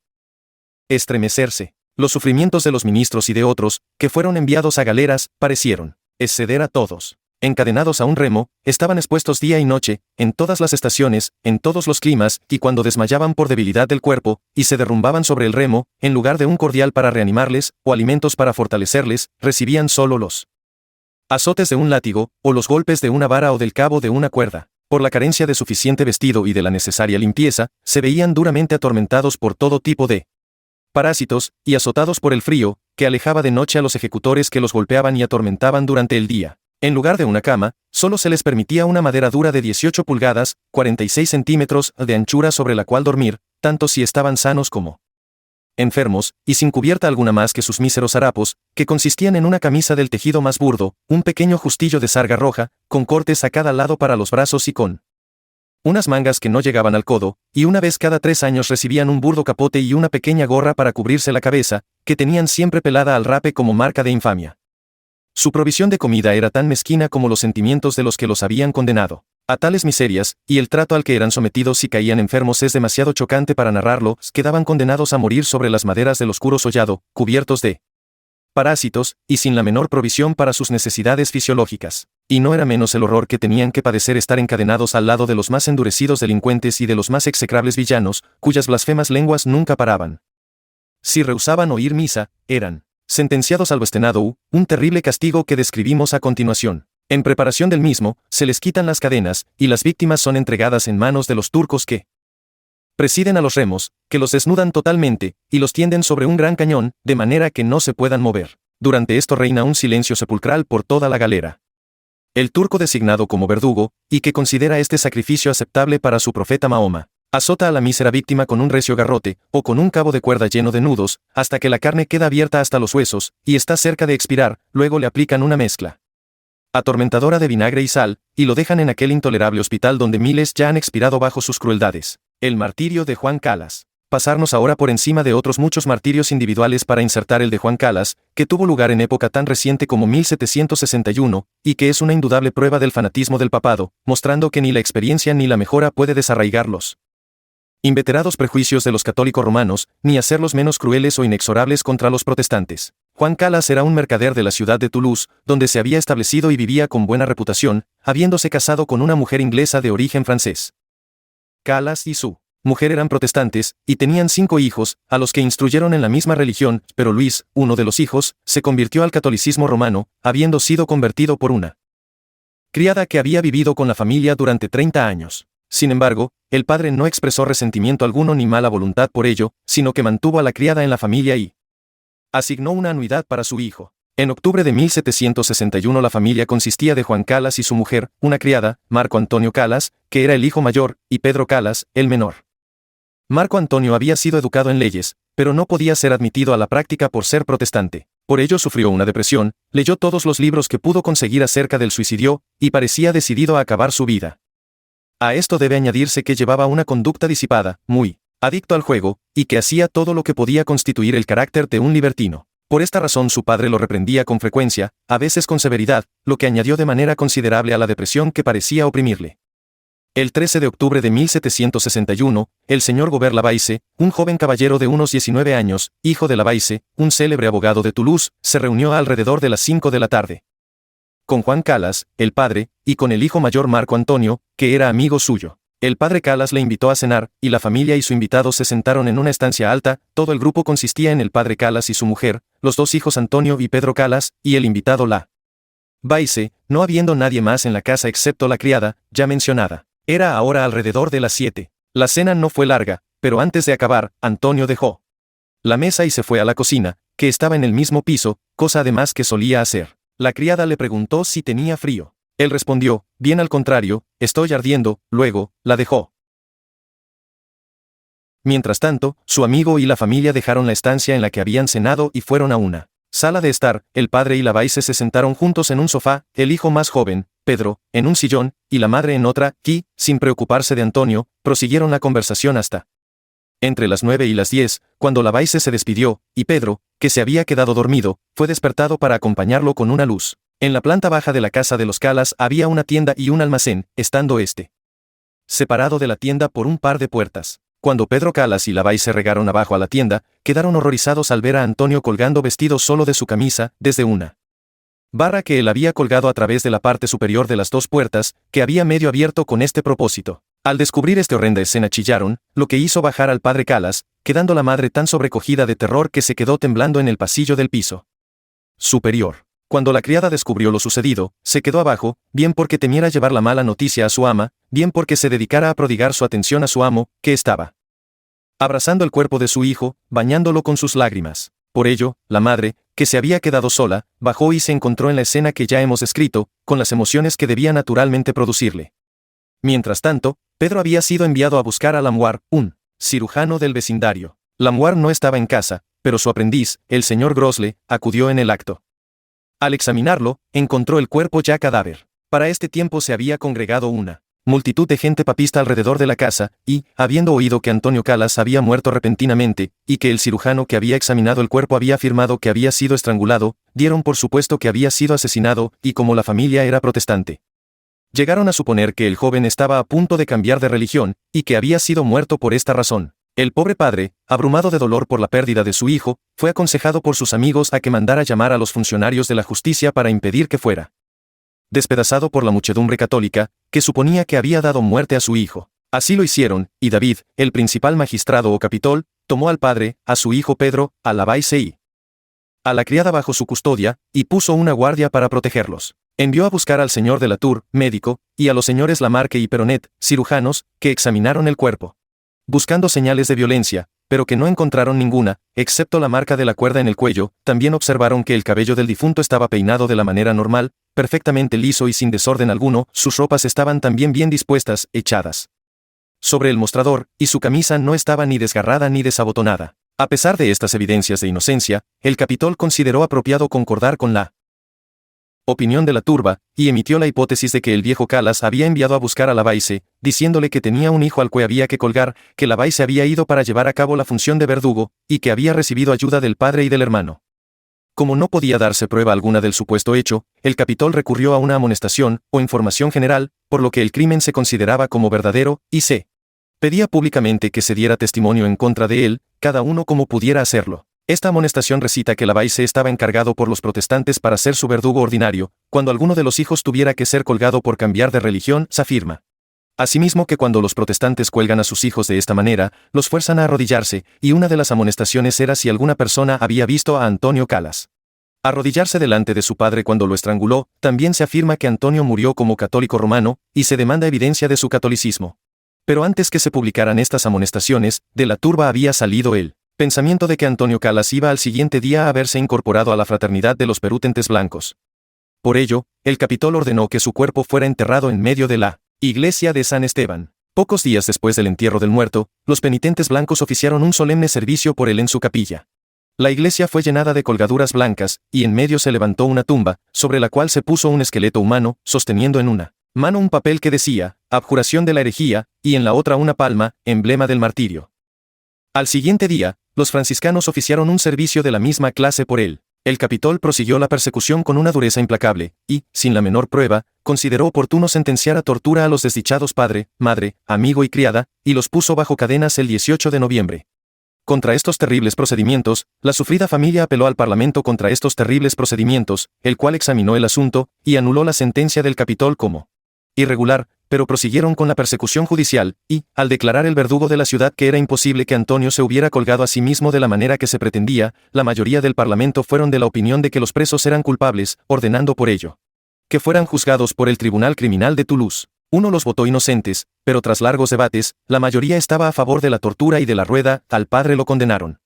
estremecerse. Los sufrimientos de los ministros y de otros, que fueron enviados a galeras, parecieron exceder a todos. Encadenados a un remo, estaban expuestos día y noche, en todas las estaciones, en todos los climas, y cuando desmayaban por debilidad del cuerpo, y se derrumbaban sobre el remo, en lugar de un cordial para reanimarles, o alimentos para fortalecerles, recibían solo los azotes de un látigo, o los golpes de una vara o del cabo de una cuerda. Por la carencia de suficiente vestido y de la necesaria limpieza, se veían duramente atormentados por todo tipo de parásitos, y azotados por el frío, que alejaba de noche a los ejecutores que los golpeaban y atormentaban durante el día. En lugar de una cama, solo se les permitía una madera dura de 18 pulgadas, 46 centímetros de anchura sobre la cual dormir, tanto si estaban sanos como enfermos, y sin cubierta alguna más que sus míseros harapos, que consistían en una camisa del tejido más burdo, un pequeño justillo de sarga roja, con cortes a cada lado para los brazos y con unas mangas que no llegaban al codo, y una vez cada 3 años recibían un burdo capote y una pequeña gorra para cubrirse la cabeza, que tenían siempre pelada al rape como marca de infamia. Su provisión de comida era tan mezquina como los sentimientos de los que los habían condenado a tales miserias, y el trato al que eran sometidos si caían enfermos es demasiado chocante para narrarlo. Quedaban condenados a morir sobre las maderas del oscuro sollado, cubiertos de parásitos, y sin la menor provisión para sus necesidades fisiológicas. Y no era menos el horror que tenían que padecer estar encadenados al lado de los más endurecidos delincuentes y de los más execrables villanos, cuyas blasfemas lenguas nunca paraban. Si rehusaban oír misa, eran sentenciados al bastenado, un terrible castigo que describimos a continuación. En preparación del mismo, se les quitan las cadenas, y las víctimas son entregadas en manos de los turcos que presiden a los remos, que los desnudan totalmente, y los tienden sobre un gran cañón, de manera que no se puedan mover. Durante esto reina un silencio sepulcral por toda la galera. El turco designado como verdugo, y que considera este sacrificio aceptable para su profeta Mahoma, azota a la mísera víctima con un recio garrote, o con un cabo de cuerda lleno de nudos, hasta que la carne queda abierta hasta los huesos, y está cerca de expirar. Luego le aplican una mezcla atormentadora de vinagre y sal, y lo dejan en aquel intolerable hospital donde miles ya han expirado bajo sus crueldades. El martirio de Juan Calas. Pasarnos ahora por encima de otros muchos martirios individuales para insertar el de Juan Calas, que tuvo lugar en época tan reciente como 1761, y que es una indudable prueba del fanatismo del papado, mostrando que ni la experiencia ni la mejora puede desarraigarlos inveterados prejuicios de los católicos romanos, ni hacerlos menos crueles o inexorables contra los protestantes. Juan Calas era un mercader de la ciudad de Toulouse, donde se había establecido y vivía con buena reputación, habiéndose casado con una mujer inglesa de origen francés. Calas y su mujer eran protestantes, y tenían 5 hijos, a los que instruyeron en la misma religión, pero Luis, uno de los hijos, se convirtió al catolicismo romano, habiendo sido convertido por una criada que había vivido con la familia durante 30 años. Sin embargo, el padre no expresó resentimiento alguno ni mala voluntad por ello, sino que mantuvo a la criada en la familia y asignó una anuidad para su hijo. En octubre de 1761 la familia consistía de Juan Calas y su mujer, una criada, Marco Antonio Calas, que era el hijo mayor, y Pedro Calas, el menor. Marco Antonio había sido educado en leyes, pero no podía ser admitido a la práctica por ser protestante. Por ello sufrió una depresión, leyó todos los libros que pudo conseguir acerca del suicidio, y parecía decidido a acabar su vida. A esto debe añadirse que llevaba una conducta disipada, muy adicto al juego, y que hacía todo lo que podía constituir el carácter de un libertino. Por esta razón su padre lo reprendía con frecuencia, a veces con severidad, lo que añadió de manera considerable a la depresión que parecía oprimirle. El 13 de octubre de 1761, el señor Gobert Lavaisse, un joven caballero de unos 19 años, hijo de Lavaisse, un célebre abogado de Toulouse, se reunió alrededor de las 5 de la tarde con Juan Calas, el padre, y con el hijo mayor Marco Antonio, que era amigo suyo. El padre Calas le invitó a cenar, y la familia y su invitado se sentaron en una estancia alta. Todo el grupo consistía en el padre Calas y su mujer, los dos hijos Antonio y Pedro Calas, y el invitado la Baice, no habiendo nadie más en la casa excepto la criada, ya mencionada. Era ahora alrededor de las 7. La cena no fue larga, pero antes de acabar, Antonio dejó la mesa y se fue a la cocina, que estaba en el mismo piso, cosa además que solía hacer. La criada le preguntó si tenía frío. Él respondió, bien al contrario, estoy ardiendo. Luego, la dejó. Mientras tanto, su amigo y la familia dejaron la estancia en la que habían cenado y fueron a una sala de estar. El padre y la Baice se sentaron juntos en un sofá, el hijo más joven, Pedro, en un sillón, y la madre en otra, y, sin preocuparse de Antonio, prosiguieron la conversación hasta entre las 9 y las 10, cuando la Baice se despidió, y Pedro, que se había quedado dormido, fue despertado para acompañarlo con una luz. En la planta baja de la casa de los Calas había una tienda y un almacén, estando separado de la tienda por un par de puertas. Cuando Pedro Calas y la Baice regaron abajo a la tienda, quedaron horrorizados al ver a Antonio colgando vestido solo de su camisa, desde una barra que él había colgado a través de la parte superior de las dos puertas, que había medio abierto con este propósito. Al descubrir esta horrenda escena chillaron, lo que hizo bajar al padre Calas, quedando la madre tan sobrecogida de terror que se quedó temblando en el pasillo del piso superior. Cuando la criada descubrió lo sucedido, se quedó abajo, bien porque temiera llevar la mala noticia a su ama, bien porque se dedicara a prodigar su atención a su amo, que estaba abrazando el cuerpo de su hijo, bañándolo con sus lágrimas. Por ello, la madre, que se había quedado sola, bajó y se encontró en la escena que ya hemos descrito, con las emociones que debía naturalmente producirle. Mientras tanto, Pedro había sido enviado a buscar a Lamuar, un cirujano del vecindario. Lamuar no estaba en casa, pero su aprendiz, el señor Grosle, acudió en el acto. Al examinarlo, encontró el cuerpo ya cadáver. Para este tiempo se había congregado una multitud de gente papista alrededor de la casa, y, habiendo oído que Antonio Calas había muerto repentinamente, y que el cirujano que había examinado el cuerpo había afirmado que había sido estrangulado, dieron por supuesto que había sido asesinado, y como la familia era protestante, llegaron a suponer que el joven estaba a punto de cambiar de religión, y que había sido muerto por esta razón. El pobre padre, abrumado de dolor por la pérdida de su hijo, fue aconsejado por sus amigos a que mandara llamar a los funcionarios de la justicia para impedir que fuera despedazado por la muchedumbre católica, que suponía que había dado muerte a su hijo. Así lo hicieron, y David, el principal magistrado o capitol, tomó al padre, a su hijo Pedro, a la Baice y a la criada bajo su custodia, y puso una guardia para protegerlos. Envió a buscar al señor de la Tour, médico, y a los señores Lamarque y Peronet, cirujanos, que examinaron el cuerpo, buscando señales de violencia, pero que no encontraron ninguna, excepto la marca de la cuerda en el cuello. También observaron que el cabello del difunto estaba peinado de la manera normal, perfectamente liso y sin desorden alguno. Sus ropas estaban también bien dispuestas, echadas sobre el mostrador, y su camisa no estaba ni desgarrada ni desabotonada. A pesar de estas evidencias de inocencia, el capitol consideró apropiado concordar con la opinión de la turba, y emitió la hipótesis de que el viejo Calas había enviado a buscar a la Baice, diciéndole que tenía un hijo al que había que colgar, que la Baice había ido para llevar a cabo la función de verdugo, y que había recibido ayuda del padre y del hermano. Como no podía darse prueba alguna del supuesto hecho, el capitol recurrió a una amonestación, o información general, por lo que el crimen se consideraba como verdadero, y se pedía públicamente que se diera testimonio en contra de él, cada uno como pudiera hacerlo. Esta amonestación recita que la Baice estaba encargado por los protestantes para ser su verdugo ordinario, cuando alguno de los hijos tuviera que ser colgado por cambiar de religión. Se afirma asimismo que cuando los protestantes cuelgan a sus hijos de esta manera, los fuerzan a arrodillarse, y una de las amonestaciones era si alguna persona había visto a Antonio Calas arrodillarse delante de su padre cuando lo estranguló. También se afirma que Antonio murió como católico romano, y se demanda evidencia de su catolicismo. Pero antes que se publicaran estas amonestaciones, de la turba había salido el pensamiento de que Antonio Calas iba al siguiente día a haberse incorporado a la fraternidad de los penitentes blancos. Por ello, el capitol ordenó que su cuerpo fuera enterrado en medio de la iglesia de San Esteban. Pocos días después del entierro del muerto, los penitentes blancos oficiaron un solemne servicio por él en su capilla. La iglesia fue llenada de colgaduras blancas, y en medio se levantó una tumba, sobre la cual se puso un esqueleto humano, sosteniendo en una mano un papel que decía, abjuración de la herejía, y en la otra una palma, emblema del martirio. Al siguiente día, los franciscanos oficiaron un servicio de la misma clase por él. El capitol prosiguió la persecución con una dureza implacable, y, sin la menor prueba, consideró oportuno sentenciar a tortura a los desdichados padre, madre, amigo y criada, y los puso bajo cadenas el 18 de noviembre. Contra estos terribles procedimientos, la sufrida familia apeló al Parlamento contra estos terribles procedimientos, el cual examinó el asunto, y anuló la sentencia del capitol como irregular, pero prosiguieron con la persecución judicial, y, al declarar el verdugo de la ciudad que era imposible que Antonio se hubiera colgado a sí mismo de la manera que se pretendía, la mayoría del parlamento fueron de la opinión de que los presos eran culpables, ordenando por ello que fueran juzgados por el Tribunal Criminal de Toulouse. Uno los votó inocentes, pero tras largos debates, la mayoría estaba a favor de la tortura y de la rueda, al padre lo condenaron.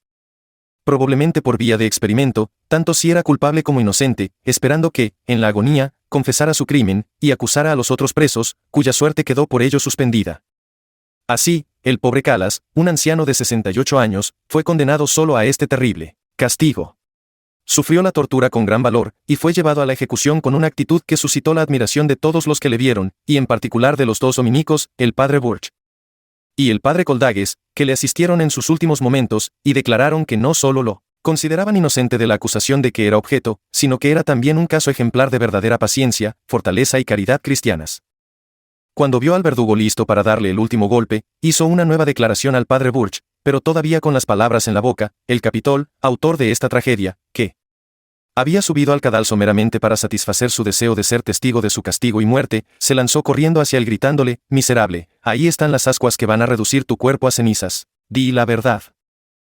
Probablemente por vía de experimento, tanto si era culpable como inocente, esperando que, en la agonía, confesara su crimen, y acusara a los otros presos, cuya suerte quedó por ello suspendida. Así, el pobre Calas, un anciano de 68 años, fue condenado solo a este terrible castigo. Sufrió la tortura con gran valor, y fue llevado a la ejecución con una actitud que suscitó la admiración de todos los que le vieron, y en particular de los dos dominicos, el padre Burch y el padre Coldagues, que le asistieron en sus últimos momentos, y declararon que no solo lo consideraban inocente de la acusación de que era objeto, sino que era también un caso ejemplar de verdadera paciencia, fortaleza y caridad cristianas. Cuando vio al verdugo listo para darle el último golpe, hizo una nueva declaración al padre Burch, pero todavía con las palabras en la boca, el capitol, autor de esta tragedia, que había subido al cadalso meramente para satisfacer su deseo de ser testigo de su castigo y muerte, se lanzó corriendo hacia él gritándole: «Miserable, ahí están las ascuas que van a reducir tu cuerpo a cenizas. Di la verdad».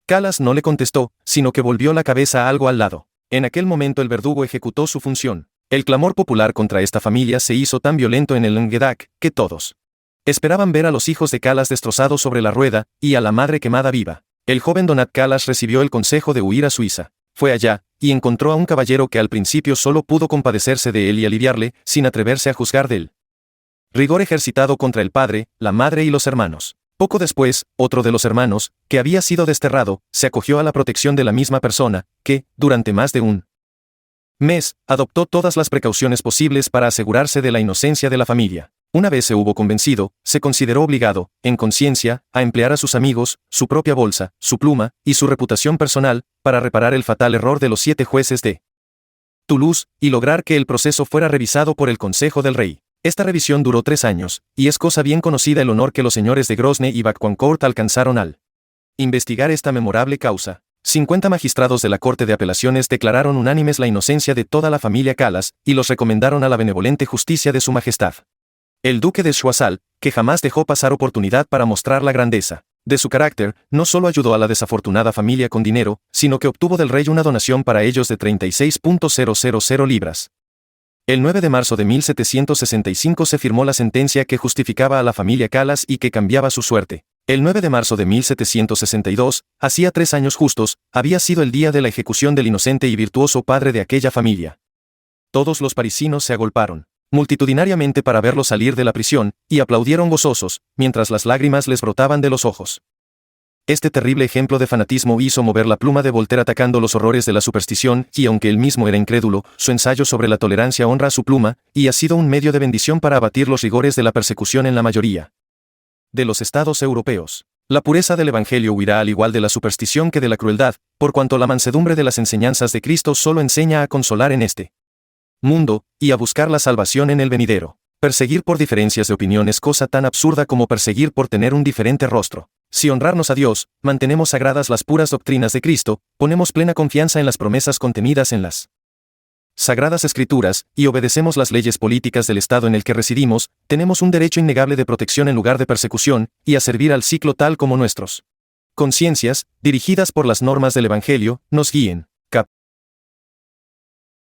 Calas no le contestó, sino que volvió la cabeza algo al lado. En aquel momento el verdugo ejecutó su función. El clamor popular contra esta familia se hizo tan violento en el Languedoc, que todos esperaban ver a los hijos de Calas destrozados sobre la rueda, y a la madre quemada viva. El joven Donat Calas recibió el consejo de huir a Suiza. Fue allá, y encontró a un caballero que al principio solo pudo compadecerse de él y aliviarle, sin atreverse a juzgar del rigor ejercitado contra el padre, la madre y los hermanos. Poco después, otro de los hermanos, que había sido desterrado, se acogió a la protección de la misma persona, que, durante más de un mes, adoptó todas las precauciones posibles para asegurarse de la inocencia de la familia. Una vez se hubo convencido, se consideró obligado, en conciencia, a emplear a sus amigos, su propia bolsa, su pluma, y su reputación personal, para reparar el fatal error de los 7 jueces de Toulouse, y lograr que el proceso fuera revisado por el Consejo del Rey. Esta revisión duró 3 años, y es cosa bien conocida el honor que los señores de Grosne y Bacquancourt alcanzaron al investigar esta memorable causa. 50 magistrados de la Corte de Apelaciones declararon unánimes la inocencia de toda la familia Calas, y los recomendaron a la benevolente justicia de su majestad. El duque de Choiseul, que jamás dejó pasar oportunidad para mostrar la grandeza de su carácter, no solo ayudó a la desafortunada familia con dinero, sino que obtuvo del rey una donación para ellos de 36.000 libras. El 9 de marzo de 1765 se firmó la sentencia que justificaba a la familia Calas y que cambiaba su suerte. El 9 de marzo de 1762, hacía 3 años justos, había sido el día de la ejecución del inocente y virtuoso padre de aquella familia. Todos los parisinos se agolparon multitudinariamente para verlo salir de la prisión, y aplaudieron gozosos, mientras las lágrimas les brotaban de los ojos. Este terrible ejemplo de fanatismo hizo mover la pluma de Voltaire atacando los horrores de la superstición, y aunque él mismo era incrédulo, su ensayo sobre la tolerancia honra a su pluma, y ha sido un medio de bendición para abatir los rigores de la persecución en la mayoría de los estados europeos. La pureza del Evangelio huirá al igual de la superstición que de la crueldad, por cuanto la mansedumbre de las enseñanzas de Cristo solo enseña a consolar en este mundo, y a buscar la salvación en el venidero. Perseguir por diferencias de opinión es cosa tan absurda como perseguir por tener un diferente rostro. Si honrarnos a Dios, mantenemos sagradas las puras doctrinas de Cristo, ponemos plena confianza en las promesas contenidas en las Sagradas Escrituras, y obedecemos las leyes políticas del Estado en el que residimos, tenemos un derecho innegable de protección en lugar de persecución, y a servir al ciclo tal como nuestros conciencias, dirigidas por las normas del Evangelio, nos guíen.